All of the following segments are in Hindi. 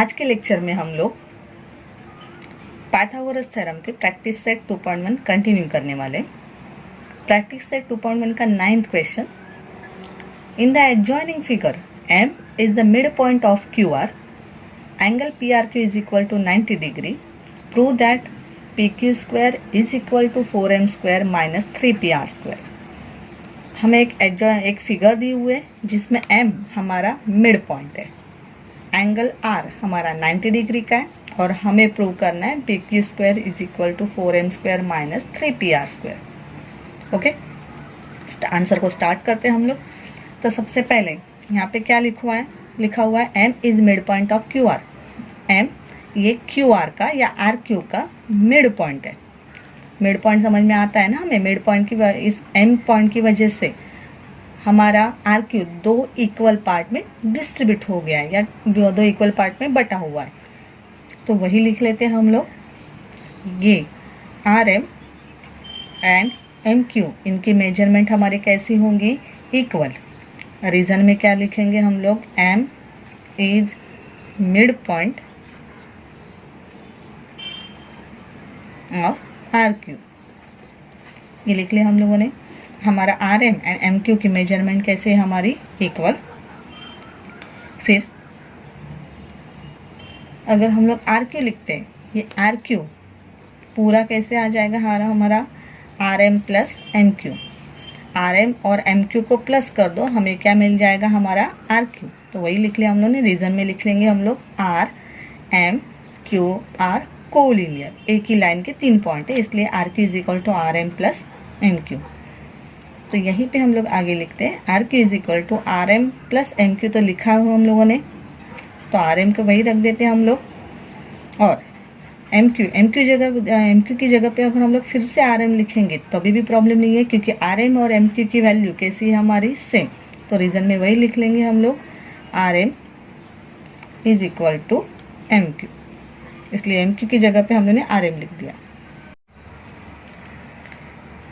आज के लेक्चर में हम लोग पाइथागोरस थ्योरम के प्रैक्टिस सेट 2.1 कंटिन्यू करने वाले। प्रैक्टिस सेट 2.1 का 9th question, in the adjoining figure m is the mid point of QR, angle PRQ is equal to 90 degree, prove that PQ square is equal to 4m square minus 3PR square. हमें एक फिगर दी हुई है जिसमें m हमारा मिड पॉइंट है, एंगल R हमारा 90 डिग्री का है और हमें प्रूव करना है PQ square is equal to 4m square minus 3PR square. Okay, answer को स्टार्ट करते हैं हम लोग। तो सबसे पहले यहाँ पे क्या लिखा हुआ है m is mid point of QR। m ये QR का या RQ का मिड पॉइंट है। मिड पॉइंट समझ में आता है ना हमें। मिड पॉइंट की इस m पॉइंट की वजह से हमारा RQ दो इक्वल पार्ट में डिस्ट्रीब्यूट हो गया है या दो इक्वल पार्ट में बटा हुआ है, तो वही लिख लेते हैं हम लोग। ये RM एंड MQ इनकी मेजरमेंट हमारी कैसी होंगी, इक्वल। रीजन में क्या लिखेंगे हम लोग, M is mid point of RQ, ये लिख लिया हम लोगों ने। हमारा RM एंड MQ की मेजरमेंट कैसे है हमारी, इक्वल। फिर अगर हम लोग RQ लिखते हैं, ये RQ पूरा कैसे आ जाएगा हमारा RM प्लस MQ। RM और MQ को प्लस कर दो, हमें क्या मिल जाएगा हमारा RQ। तो वही लिख लिया हम लोग ने। रीजन में लिख लेंगे हम लोग R M Q R collinear, एक ही लाइन के 3 पॉइंट है, इसलिए RQ is equal to RM plus MQ। तो यहीं पे हम लोग आगे लिखते हैं RQ is equal to RM plus MQ, तो लिखा हुआ हम लोगों ने, तो RM को वही रख देते हैं हम लोग। और MQ की जगह पे अगर हम लोग फिर से RM लिखेंगे तो अभी भी प्रॉब्लम नहीं है, क्योंकि RM और MQ की वैल्यू कैसी है हमारी, सेम। तो रीजन में वही लिख लेंगे हम लोग, RM is equal to MQ, इसलिए MQ की जगह पे हम लोगों ने RM लिख दिया।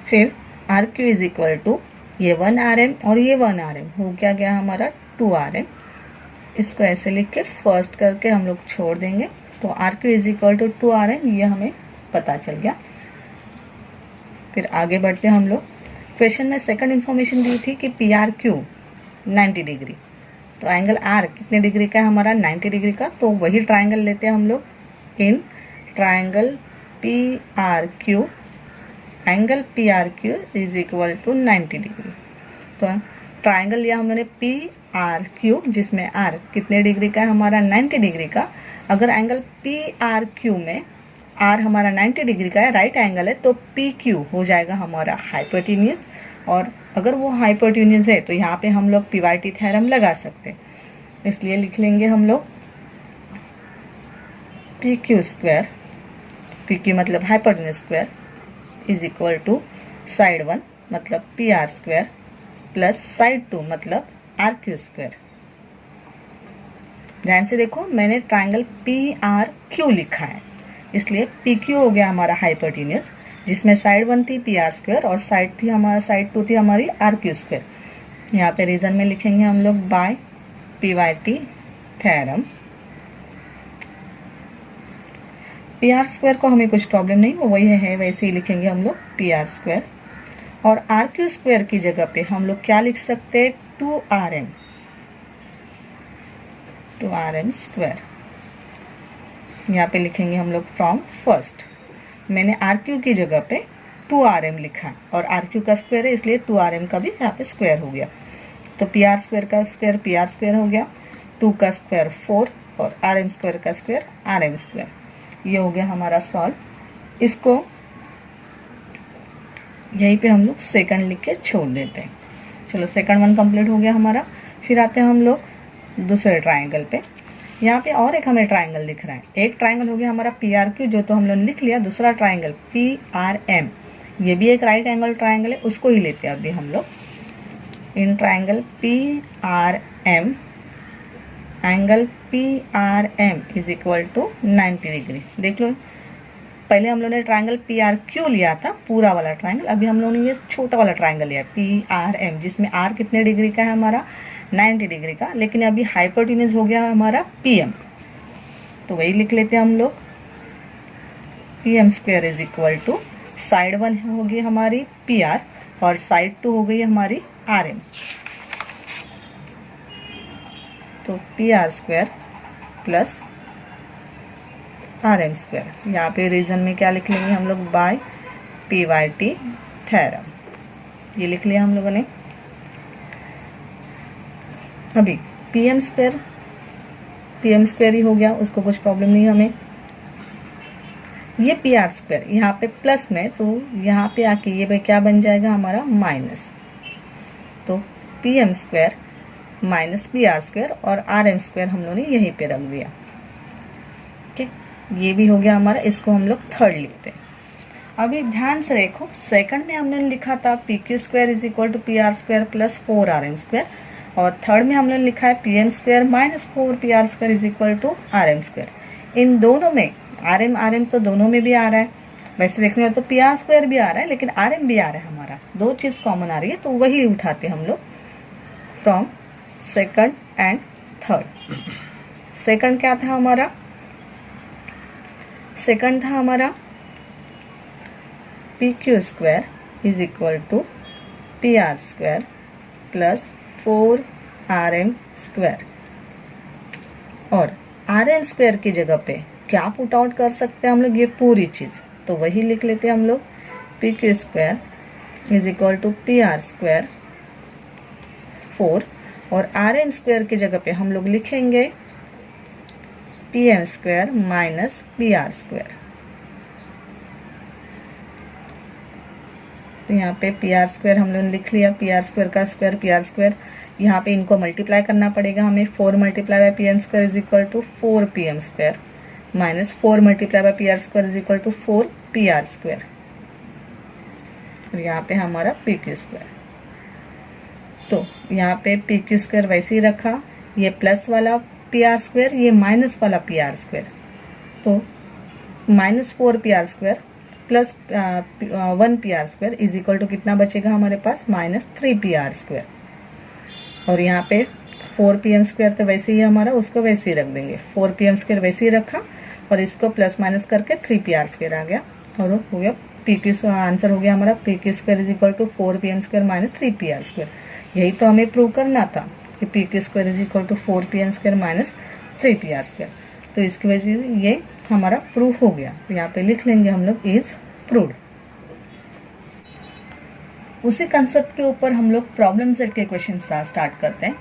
फिर RQ इज इक्वल टू ये 1 RM और ये 1 RM हो क्या गया हमारा 2 RM। इसको ऐसे लिख के फर्स्ट करके हम लोग छोड़ देंगे, तो RQ is equal to 2 RM, ये हमें पता चल गया। फिर आगे बढ़ते हम लोग। क्वेश्चन में सेकंड इन्फॉर्मेशन दी थी कि PRQ 90 डिग्री, तो एंगल R कितने डिग्री का है हमारा, 90 डिग्री का। तो वही ट्राइंगल लेते हैं हम लोग। In triangle PRQ angle PRQ is equal to 90 degree. तो ट्राइंगल लिया हमने PRQ, जिसमें R कितने डिग्री का है हमारा, 90 डिग्री का। अगर एंगल PRQ में R हमारा 90 डिग्री का है, राइट एंगल है, तो PQ हो जाएगा हमारा हाइपोटेन्यूज। और अगर वो हाइपोटेन्यूज है तो यहाँ पे हम लोग PYT थ्योरम लगा सकते हैं, इसलिए लिख लेंगे हम लोग PQ स्क्वायर, PQ मतलब hypotenuse square, is equal to side 1 मतलब PR स्क्वायर प्लस साइड 2 मतलब RQ स्क्वायर। ध्यान से देखो, मैंने ट्राइंगल PRQ लिखा है, इसलिए PQ हो गया हमारा हाइपोटेन्यूज, जिसमें साइड 1 थी PR स्क्वायर और साइड 2 थी हमारी RQ स्क्वायर। यहाँ पे रीजन में लिखेंगे हम लोग by PYT theorem. PR square को हमें कुछ प्रॉब्लम नहीं, वो वही है वैसे ही लिखेंगे हम लोग PR स्क्वायर। और RQ स्क्वायर की जगह पे हम लोग क्या लिख सकते हैं, 2RM स्क्वायर। यहाँ पे लिखेंगे हम लोग फ्रॉम फर्स्ट। मैंने RQ की जगह पे 2RM लिखा और RQ का स्क्वायर है, इसलिए 2RM का भी यहाँ पे स्क्वायर हो गया। तो PR स्क्वायर का स्क्वायर PR स्क्वायर हो गया, 2 का स्क्वायर 4 और RM स्क्वायर का स्क्वायर RM स्क्वायर। ये हो गया हमारा सॉल्व। इसको यहीं पे हम लोग सेकंड लिख के छोड़ देते हैं। चलो, सेकंड 1 कंप्लीट हो गया हमारा। फिर आते हैं हम लोग दूसरे ट्राइंगल पे। यहाँ पे और एक हमें ट्राइंगल दिख रहा है। एक ट्राइंगल हो गया हमारा PRQ, जो तो हम लोग लिख लिया। दूसरा ट्राइंगल PRM, ये भी एक राइट एंगल ट्राइंगल है, उसको ही लेते हैं अभी हम लोग। In triangle PRM angle PRM is equal to 90 degree. देख लो, पहले हम लोगों ने ट्राइंगल PRQ लिया था, पूरा वाला ट्राइंगल। अभी हम लोगों ने ये छोटा वाला ट्राइंगल लिया PRM, जिसमें R कितने डिग्री का है हमारा, 90 डिग्री का। लेकिन अभी हाइपोटेन्यूज हो गया हमारा PM, तो वही लिख लेते हैं हम लोग, P M square is equal to side 1 होगी हमारी पी आर और साइड 2 हो गई हमारी आर एम। तो P R square plus R M square, यहाँ पे रीजन में क्या लिख लेंगे हम लोग, by P Y T theorem, ये लिख लिया हम लोगों ने। अभी पी एम स्क्वायर ही हो गया, उसको कुछ प्रॉब्लम नहीं हमें। ये पी आर स्क्वायर यहाँ पे प्लस में, तो यहाँ पे आके ये क्या बन जाएगा हमारा माइनस, तो P M square minus P R square और आर एम स्क्वायर हम लोगों ने यहीं पे रख दिया। ओके, ये भी हो गया हमारा, इसको हम लोग थर्ड लिखते हैं। अभी ध्यान से देखो, सेकंड में हमने लिखा था P Q square is equal to P R square plus 4 R M square, और थर्ड में हमने लिखा है P M square minus 4 P R square is equal to R M square. इन दोनों में आर एम तो दोनों में भी आ रहा है, वैसे देखने में तो पी आर स्क्वायर भी आ रहा है लेकिन आर एम भी आ रहा है हमारा, दो चीज कॉमन आ रही है, तो वही उठाते हम लोग from second and third. Second क्या था हमारा, सेकंड था हमारा P Q square is equal to P R square plus 4 R M square, और आर एम स्क्वायर की जगह पे क्या पुट आउट कर सकते हैं हम लोग, ये पूरी चीज, तो वही लिख लेते हैं हम लोग, P Q square is equal to P R square 4, और आर एम स्क्वायर की जगह पे हम लोग लिखेंगे P M square minus P R square. तो यहाँ पे पी आर स्क्वायर हम लोगों ने लिख लिया, पी आर स्क्वायर का स्क्वायर पी आर स्क्वायर, यहाँ पे इनको मल्टीप्लाई करना पड़ेगा हमें, 4 multiply by P M square is equal to 4 P M square minus 4 multiply by P R square is equal to 4 P R square, और यहाँ पे हमारा पी क्यू स्क्वायर। तो यहाँ पे पी क्यू स्क्वायर वैसे ही रखा, ये प्लस वाला पी आर स्क्वायर, ये माइनस वाला पी आर स्क्वायर, तो minus 4 P R square plus 1 P R square is equal to कितना बचेगा हमारे पास, माइनस 3 पी आर स्क्वायर, और यहाँ पे 4 पी एम स्क्वायर तो वैसे ही हमारा, उसको वैसे ही रख देंगे, 4 पी एम स्क्वायर वैसे ही रखा और इसको प्लस माइनस करके 3 पी आर स्क्वायर आ गया, और हो गया पी क्यू, आंसर हो गया हमारा P Q square is equal to 4 P M square minus 3 P R square. यही तो हमें प्रूव करना था कि P Q square is equal to 4 P M square minus 3 P R square, तो इसकी वजह से ये हमारा प्रूफ हो गया, तो यहाँ पे लिख लेंगे हम लोग इज प्रूव्ड। उसी कंसेप्ट के ऊपर हम लोग प्रॉब्लम सेट के क्वेश्चन स्टार्ट करते हैं।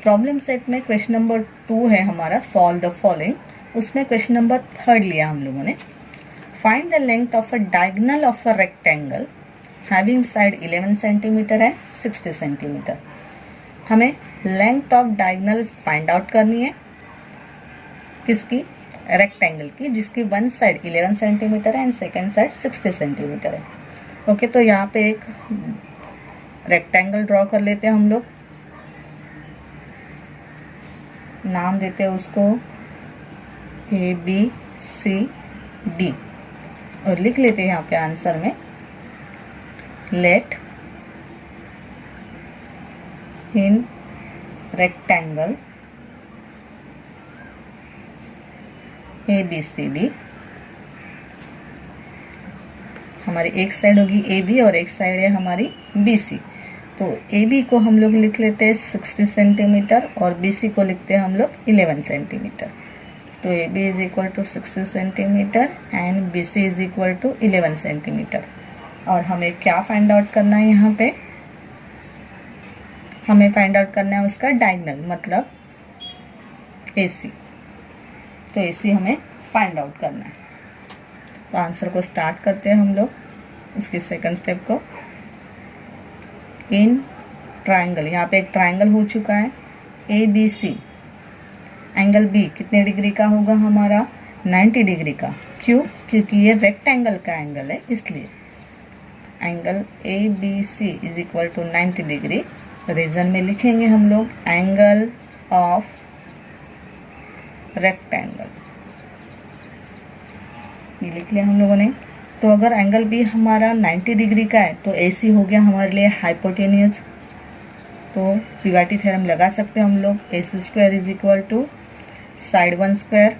प्रॉब्लम सेट में क्वेश्चन नंबर 2 है हमारा, सॉल्व द फॉलोइंग, उसमें क्वेश्चन नंबर 3 लिया हम लोगों ने। Find the length of a diagonal of a rectangle having side 11 centimetre and 60 centimetre. हमें length of diagonal find out करनी है, किसकी, रेक्टेंगल की, जिसकी वन साइड 11 सेंटीमीटर है एंड सेकेंड साइड 60 सेंटीमीटर है। ओके, तो यहाँ पे एक रेक्टेंगल ड्रॉ कर लेते हैं हम लोग, नाम देते हैं उसको ए बी सी डी, और लिख लेते हैं यहाँ पे आंसर में, let in rectangle A B C D, हमारी एक साइड होगी ए बी और एक साइड है हमारी बी सी। तो ए बी को हम लोग लिख लेते हैं 60 सेंटीमीटर और बी सी को लिखते हैं हम लोग 11 सेंटीमीटर। तो A B is equal to 60 centimetre and B C is equal to 11 centimetre. और हमें क्या फाइंड आउट करना है, यहाँ पे हमें फाइंड आउट करना है उसका डायगोनल, मतलब ए सी। तो ए सी हमें फाइंड आउट करना है। तो आंसर को स्टार्ट करते हैं हम लोग, उसके सेकंड स्टेप को। इन ट्राइंगल, यहाँ पे एक ट्राइंगल हो चुका है A B C, angle B कितने डिग्री का होगा हमारा, 90 डिग्री का। क्यों, क्योंकि ये रेक्टेंगल का एंगल है, इसलिए angle A B C is equal to 90 degree. Reason में लिखेंगे हम लोग एंगल ऑफ रेक्टेंगल, ये लिख लिया हम लोगों ने। तो अगर एंगल बी हमारा 90 डिग्री का है तो ए सी हो गया हमारे लिए हाइपोटेन्यूज। तो पीवाईटी थ्योरम लगा सकते हैं हम लोग, A C square is equal to side 1 square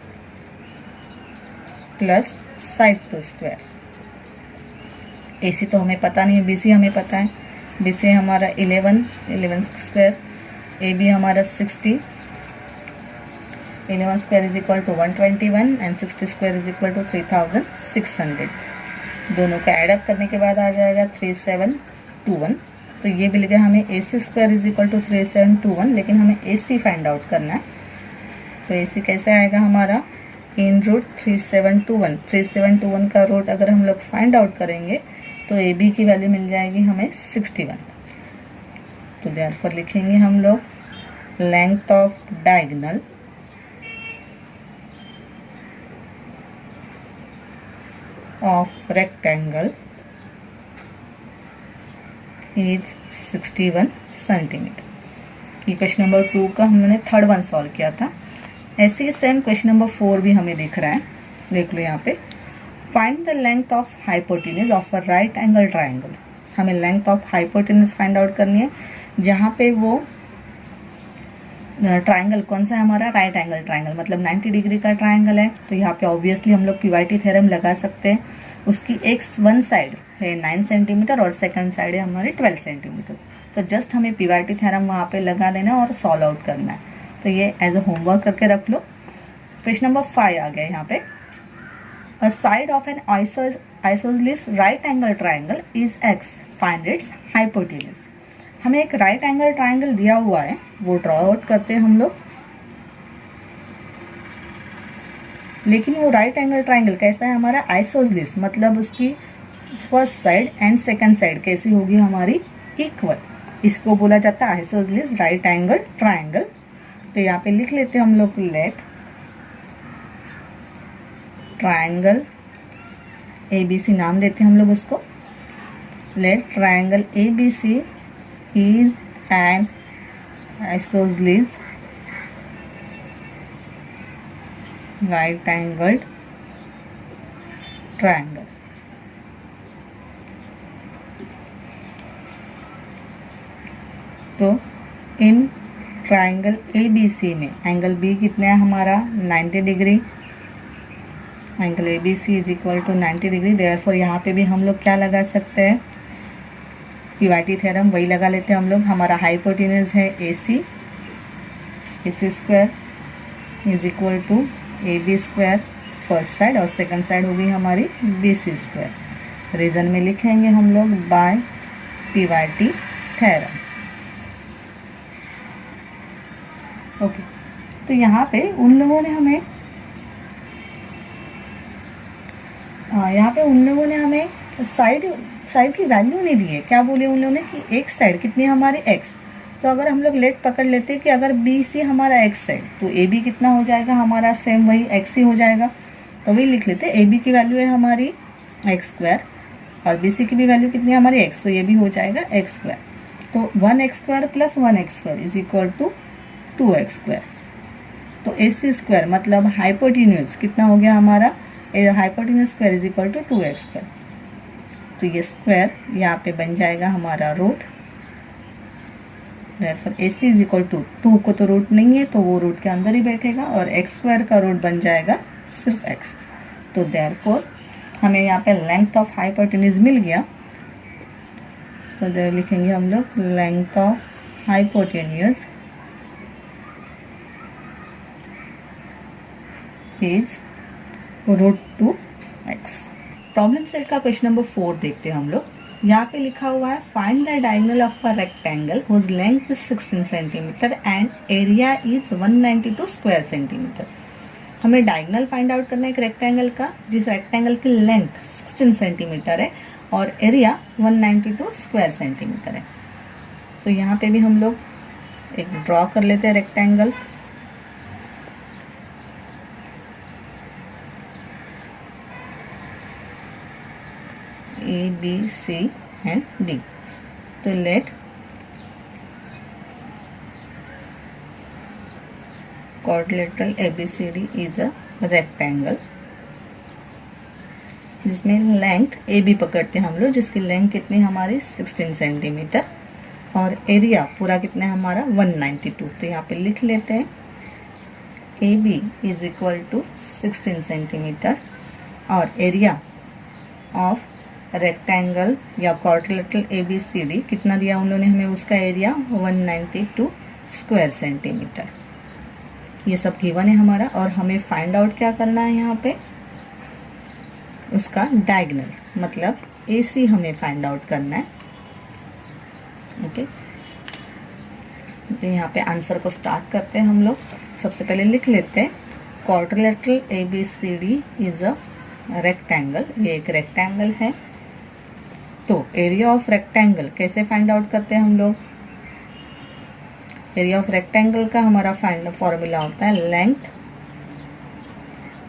plus side two square. AC तो हमें पता नहीं है, BC हमें पता है। BC हमारा 11 स्क्वायर, AB हमारा 60, 11 square is equal to 121 and 60 square is equal to 3600। दोनों का एडअप करने के बाद आ जाएगा 3721। तो ये मिल गया हमें AC square is equal to 3721, लेकिन हमें AC फाइंड आउट करना है। तो AC कैसे आएगा हमारा, इन रूट 3721। 3721 का रूट अगर हम लोग फाइंड आउट करेंगे तो AB की वैल्यू मिल जाएगी हमें 61। तो देयरफॉर लिखेंगे हम लोग length of diagonal of rectangle is 61 centimetre. ये क्वेश्चन नंबर 2 का हमने थर्ड वन सॉल्व किया था। ऐसे ही सेम क्वेश्चन नंबर 4 भी हमें दिख रहा है, देख लो यहाँ पे। Find the length of hypotenuse of a right angle triangle. हमें length of hypotenuse find out करनी है, जहाँ पे वो ट्राइंगल कौन सा है हमारा, राइट एंगल ट्राइंगल, मतलब 90 डिग्री का ट्राइंगल है। तो यहाँ पे ऑब्वियसली हम लोग पीवाईटी थ्योरम लगा सकते हैं। उसकी वन साइड है 9 सेंटीमीटर और सेकंड साइड है हमारी 12 सेंटीमीटर। तो जस्ट हमें पीवाईटी थ्योरम वहाँ पे लगा देना और सॉल्व आउट करना है। तो ये एज अ होमवर्क करके रख लो। क्वेश्चन नंबर 5 आ गया यहाँ पे। A side of an isosceles right angle triangle is x, find its hypotenuse. हमें एक राइट एंगल ट्राइंगल दिया हुआ है, वो ड्रॉ आउट करते हैं हम लोग। लेकिन वो राइट एंगल ट्राइंगल कैसा है हमारा, आइसोसेलेस, मतलब उसकी first side and second side कैसी होगी हमारी, इक्वल। इसको बोला जाता है आइसोसेलेस राइट एंगल ट्राइंगल। तो यहाँ पे लिख लेते हैं हम लोग, लेट ट्राइंगल ABC नाम देते हैं हम लोग उसको। Let triangle ABC is an isosceles right angled triangle। तो इन ट्राइंगल ABC में एंगल B कितना है हमारा, 90 degree. Angle ABC is equal to 90 degree. Therefore यहाँ पे भी हम लोग क्या लगा सकते हैं, पीवाईटी थ्योरम वही लगा लेते हैं हम लोग। हमारा हाइपोटेन्यूज है AC square is equal to AB square first side और सेकंड साइड होगी हमारी BC स्क्वायर। रीजन में लिखेंगे हम लोग बाय पीवाईटी थ्योरम। ओके, तो यहाँ पे उन लोगों ने हमें साइड की वैल्यू नहीं दी है। क्या बोले उन लोगों ने कि एक साइड कितनी है हमारी x। तो अगर हम लोग लेट पकड़ लेते हैं कि अगर BC हमारा x है तो AB कितना हो जाएगा हमारा, सेम वही x ही हो जाएगा। तो वही लिख लेते हैं, AB की वैल्यू है हमारी x स्क्वायर और BC की भी वैल्यू कितनी है हमारी x, तो ये भी हो जाएगा x स्क्वायर। तो 1x square plus 1x square is equal to 2x square. तो AC स्क्वायर मतलब हाइपोटेन्यूज कितना हो गया हमारा, hypotenuse square is equal to 2x square. तो ये स्क्वायर यहाँ पे बन जाएगा हमारा root. Therefore AC is equal to 2 को तो रूट नहीं है तो वो रूट के अंदर ही बैठेगा और x स्क्वायर का रूट बन जाएगा सिर्फ x। तो देयरफॉर हमें यहाँ पे लेंथ ऑफ हाइपोटेन्यूज मिल गया। तो देयर लिखेंगे हम लोग length of hypotenuse is √2x। Problem set का क्वेश्चन नंबर 4 देखते हैं हम लोग। यहाँ पे लिखा हुआ है find the diagonal of a rectangle whose length is 16 centimetre and area is 192 square centimetre. हमें डायगोनल फाइंड आउट करना है एक रेक्टेंगल का, जिस रेक्टेंगल की लेंथ 16 सेंटीमीटर है और एरिया 192 स्क्वायर सेंटीमीटर है। तो यहाँ पे भी हम लोग एक ड्रॉ कर लेते हैं rectangle. A, B, C and D। तो let quadrilateral ABCD is a rectangle जिसमें लेंथ AB पकड़ते हैं हम लोग, जिसकी लेंथ कितनी हमारी 16 सेंटीमीटर और एरिया पूरा कितना है हमारा 192। तो यहाँ पे लिख लेते हैं AB is equal to 16 centimetre और एरिया ऑफ रेक्टेंगल या क्वाड्रिलेटरल ABCD कितना दिया उन लोगों ने हमें, उसका एरिया 192 स्क्वायर सेंटीमीटर। ये सब गिवन है हमारा, और हमें फाइंड आउट क्या करना है यहाँ पे, उसका डायगोनल मतलब AC हमें फाइंड आउट करना है। ओके, तो यहाँ पे आंसर को स्टार्ट करते हैं हम लोग। सबसे पहले लिख लेते हैं quadrilateral ABCD is a rectangle, ये एक रेक्टेंगल है। तो एरिया ऑफ रेक्टेंगल कैसे फाइंड आउट करते हैं हम लोग, एरिया ऑफ रेक्टेंगल का हमारा फाइंड फॉर्मूला होता है लेंथ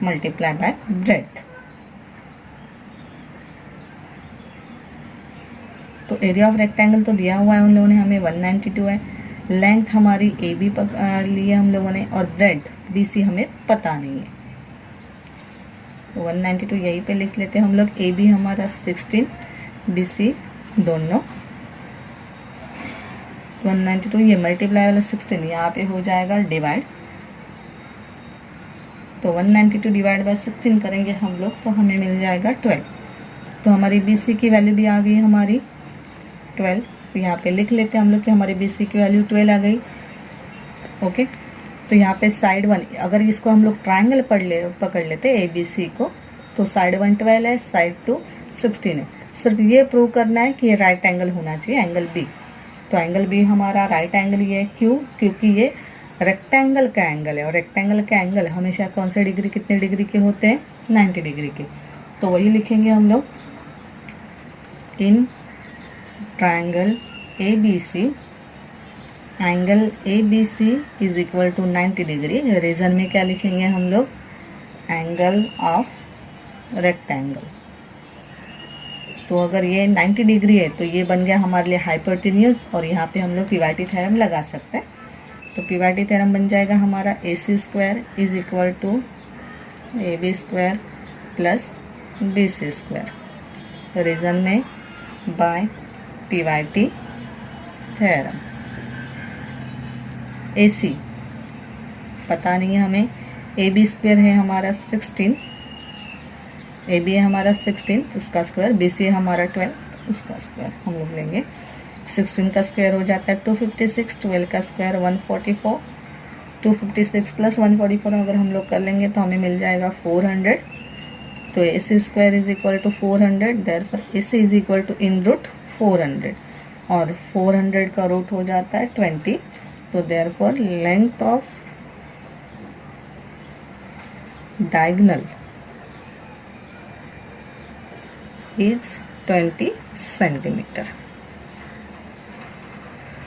मल्टीप्लाई बाय ब्रेड्थ। तो एरिया ऑफ रेक्टेंगल तो दिया हुआ है उन लोगों ने हमें 192 है, लेंथ हमारी AB ली है हम लोगों ने, और ब्रेड्थ BC हमें पता नहीं है। तो 192 यहीं पे लिख लेते हैं हम लोग। AB हमारा 16, BC दोनों 192, ये मल्टीप्लाई वाला 16 यहाँ पे हो जाएगा डिवाइड। तो 192 डिवाइड बाय 16 करेंगे हम लोग तो हमें मिल जाएगा 12। तो हमारी BC की वैल्यू भी आ गई हमारी 12। तो यहाँ पे लिख लेते हैं हम लोग कि हमारी BC की वैल्यू 12 आ गई। ओके, तो यहाँ पे साइड 1, अगर इसको हम लोग ट्रायंगल पकड़ लेते ABC को, तो साइड 1 12 है, साइड 2 16 है। सिर्फ ये प्रूव करना है कि ये राइट एंगल होना चाहिए, एंगल B। तो एंगल B हमारा राइट एंगल ये है, क्यों, क्योंकि ये रेक्टेंगल का एंगल है, और रेक्टेंगल का एंगल हमेशा कौन से डिग्री, कितने डिग्री के होते हैं, 90 डिग्री के। तो वही लिखेंगे हम लोग, in triangle ABC angle ABC is equal to 90 degree. Reason में क्या लिखेंगे हम लोग, एंगल ऑफ रेक्टेंगल। तो अगर ये 90 डिग्री है तो ये बन गया हमारे लिए हाइपोटेन्यूज, और यहाँ पे हम लोग पिवाटी थ्योरम लगा सकते हैं। तो पिवाटी थ्योरम बन जाएगा हमारा AC square is equal to AB square plus BC square. Reason में बाय पिवाटी थ्योरम। AC पता नहीं है हमें, AB स्क्वायर है हमारा 16, AB है हमारा 16 तो उसका स्क्वायर, BC है हमारा 12 उसका स्क्वायर हम लोग लेंगे। 16 का स्क्वायर हो जाता है 256, 12 का स्क्वायर 144, 256 प्लस 144 अगर हम लोग कर लेंगे तो हमें मिल जाएगा 400। तो AC square is equal to 400, therefore AC is equal to in root 400, और 400 का रूट हो जाता है 20। तो therefore length of diagonal is 20 centimetre.